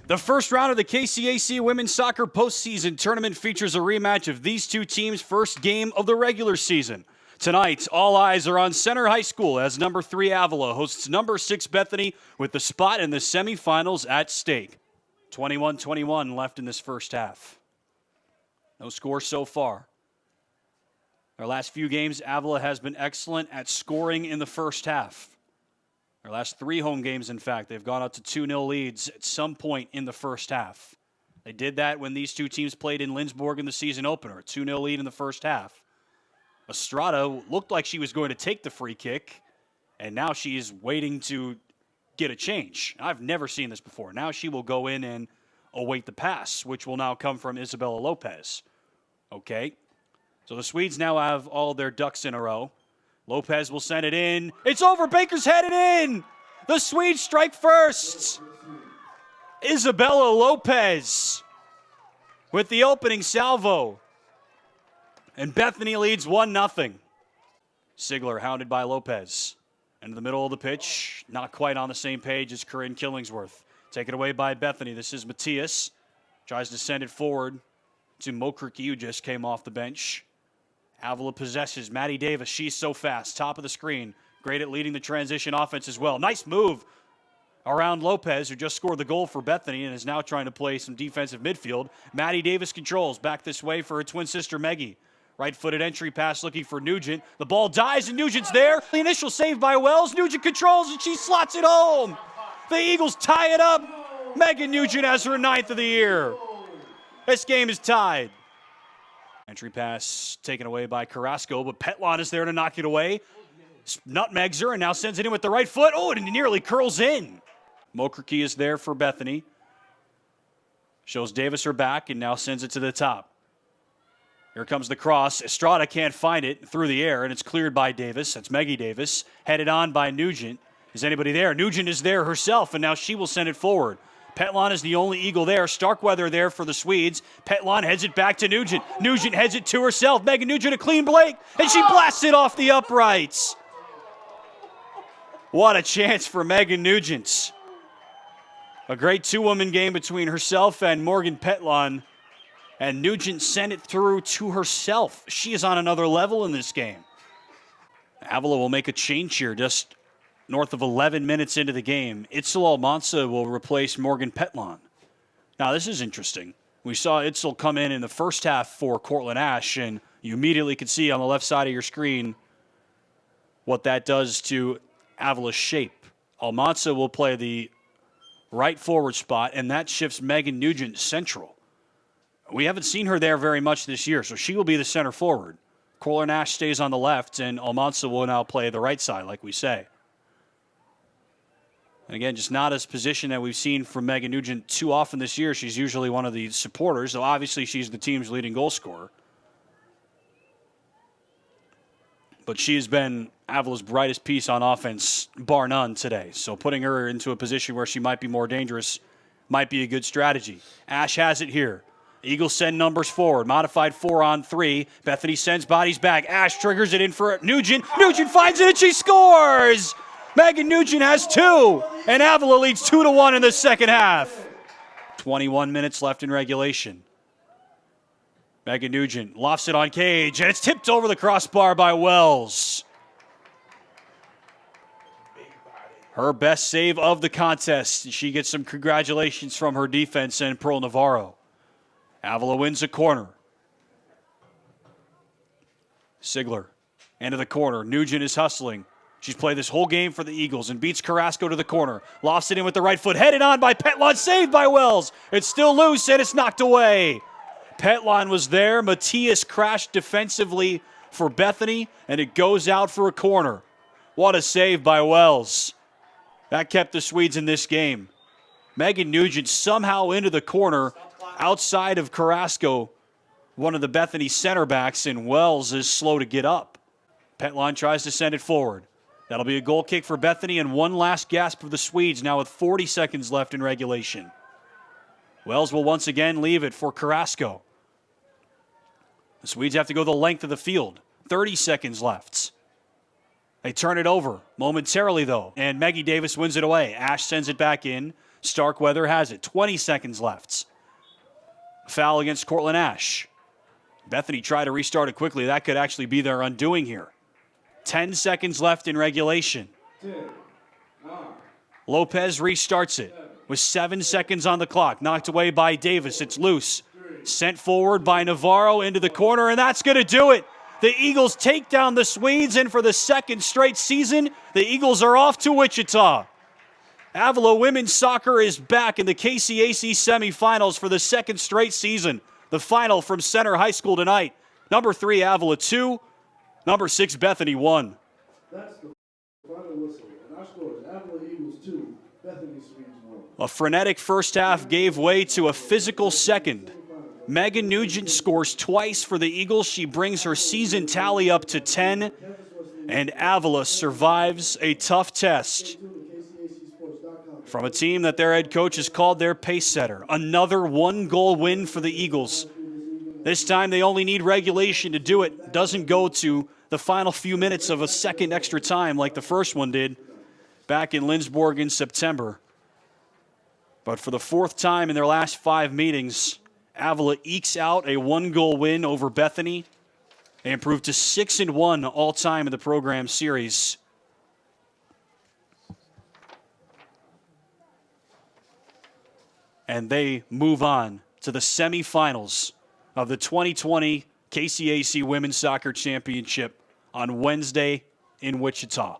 The first round of the KCAC Women's Soccer Postseason Tournament features a rematch of these two teams' first game of the regular season. Tonight, all eyes are on Center High School as number 3 Avila hosts number 6 Bethany with the spot in the semifinals at stake. 21-21 left in this first half. No score so far. Their last few games, Avila has been excellent at scoring in the first half. Their last 3 home games, in fact, they've gone up to 2-0 leads at some point in the first half. They did that when these two teams played in Lindsborg in the season opener, a 2-0 lead in the first half. Estrada looked like she was going to take the free kick, and now she's waiting to get a change. I've never seen this before. Now she will go in and await the pass, which will now come from Isabella Lopez. Okay, so the Swedes now have all their ducks in a row. Lopez will send it in. It's over. Baker's headed in. The Swedes strike first. Isabella Lopez with the opening salvo. And Bethany leads 1-0. Sigler hounded by Lopez. Into the middle of the pitch. Not quite on the same page as Corinne Killingsworth. Taken away by Bethany. This is Matthias. Tries to send it forward to Mokriki, who just came off the bench. Avila possesses Maddie Davis. She's so fast. Top of the screen. Great at leading the transition offense as well. Nice move around Lopez, who just scored the goal for Bethany and is now trying to play some defensive midfield. Maddie Davis controls. Back this way for her twin sister, Meggie. Right-footed entry pass looking for Nugent. The ball dies and Nugent's there. The initial save by Wells. Nugent controls and she slots it home. The Eagles tie it up. Megan Nugent has her 9th of the year. This game is tied. Entry pass taken away by Carrasco, but Petlon is there to knock it away. Nutmegs her and now sends it in with the right foot. Oh, and it nearly curls in. Mokriki is there for Bethany. Shows Davis her back and now sends it to the top. Here comes the cross. Estrada can't find it through the air, and it's cleared by Davis. That's Maggie Davis. Headed on by Nugent. Is anybody there? Nugent is there herself, and now she will send it forward. Petlon is the only Eagle there. Starkweather there for the Swedes. Petlon heads it back to Nugent. Nugent heads it to herself. Megan Nugent a clean break, and she blasts it off the uprights. What a chance for Megan Nugent. A great 2-woman game between herself and Morgan Petlon. And Nugent sent it through to herself. She is on another level in this game. Avila will make a change here just north of 11 minutes into the game. Itzel Almanza will replace Morgan Petlon. Now, this is interesting. We saw Itzel come in the first half for Cortland Ash, and you immediately could see on the left side of your screen what that does to Avila's shape. Almanza will play the right forward spot, and that shifts Megan Nugent central. We haven't seen her there very much this year, so she will be the center forward. Cortland Ash stays on the left, and Almanza will now play the right side, like we say. And again, just not as position that we've seen from Megan Nugent too often this year. She's usually one of the supporters, so obviously she's the team's leading goal scorer. But she has been Avila's brightest piece on offense, bar none, today. So putting her into a position where she might be more dangerous might be a good strategy. Ash has it here. Eagles send numbers forward. Modified 4-on-3. Bethany sends bodies back. Ash triggers it in for Nugent. Nugent finds it and she scores! Megan Nugent has 2, and Avila leads 2-1 in the second half. 21 minutes left in regulation. Megan Nugent lofts it on Cage, and it's tipped over the crossbar by Wells. Her best save of the contest. She gets some congratulations from her defense and Pearl Navarro. Avila wins a corner. Sigler into the corner. Nugent is hustling. She's played this whole game for the Eagles and beats Carrasco to the corner. Lofts it in with the right foot. Headed on by Petlon. Saved by Wells. It's still loose and it's knocked away. Petlon was there. Matthias crashed defensively for Bethany, and it goes out for a corner. What a save by Wells. That kept the Swedes in this game. Megan Nugent somehow into the corner outside of Carrasco, one of the Bethany center backs, and Wells is slow to get up. Petlon tries to send it forward. That'll be a goal kick for Bethany and one last gasp of the Swedes now with 40 seconds left in regulation. Wells will once again leave it for Carrasco. The Swedes have to go the length of the field. 30 seconds left. They turn it over momentarily, though, and Maggie Davis wins it away. Ash sends it back in. Starkweather has it. 20 seconds left. Foul against Cortland Ash. Bethany tried to restart it quickly. That could actually be their undoing here. 10 seconds left in regulation. 10, 9, Lopez restarts it with 7 seconds on the clock. Knocked away by Davis. It's loose. Sent forward by Navarro into the corner, and that's going to do it. The Eagles take down the Swedes, and for the second straight season, the Eagles are off to Wichita. Avila women's soccer is back in the KCAC semifinals for the second straight season. The final from Center High School tonight. Number 3, Avila 2. Number 6, Bethany 1. That's the final whistle. And our score is Avila Eagles 2, Bethany Swedes 1. A frenetic first half gave way to a physical second. Megan Nugent scores twice for the Eagles. She brings her season tally up to 10. And Avila survives a tough test from a team that their head coach has called their pace setter. Another 1-goal win for the Eagles. This time they only need regulation to do it. Doesn't go to the final few minutes of a second extra time like the first one did back in Lindsborg in September. But for the 4th time in their last 5 meetings, Avila ekes out a 1-goal win over Bethany. They improved to 6-1 all-time in the program series. And they move on to the semifinals of the 2020 KCAC Women's Soccer Championship on Wednesday in Wichita.